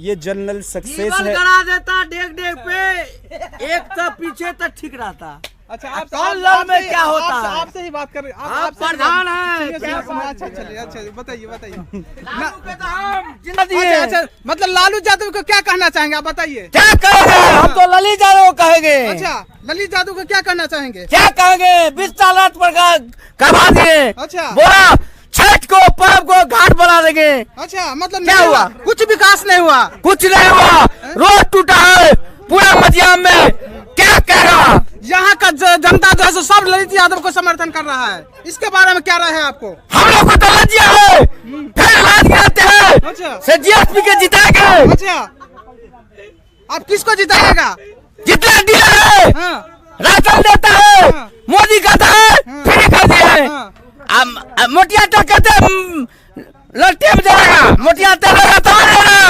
ये general success जीवन है। गड़ा देता डेग डेग पे, एक तो पीछे तक ठीक रहता। अच्छा कौन लव में क्या होता है? आपसे ही बात कर रहे हैं। आप प्रधान हैं। अच्छा चलिए, अच्छा बताइए बताइए। लालू पे तो हम जिंदा दिए। अच्छा अच्छा, मतलब लालू यादव को क्या कहना चाहेंगे आप बताइए। क्या कहेंगे? हम तो ललित यादव को कहेंगे। अच्छा, ललित यादव को क्या कहना चाहेंगे। क्या कहेंगे? 20 साल रात पर करवा दिए। अच्छा। बोला छठ को पर्व को घाट बना देंगे। अच्छा, मतलब क्या नहीं हुआ? कुछ विकास नहीं हुआ। कुछ नहीं हुआ, रोड टूटा है पूरा मजिया में। क्या कहेगा? यहाँ का जनता जो है सो सब ललित यादव को समर्थन कर रहा है। इसके बारे में क्या राय है आपको। हम लोग को तो लज्जा है, फिर राज गिराते हैं अच्छा। से जीएसपी के जिताएंगे। अच्छा, आप किसको जिताइएगा। जितना डीलर है हाँ राशन देता है, हाँ। मोदी कहता है फ्री कर दिए। हाँ। मोटिया तो कहते लट्टे में जाएगा, मोटिया तो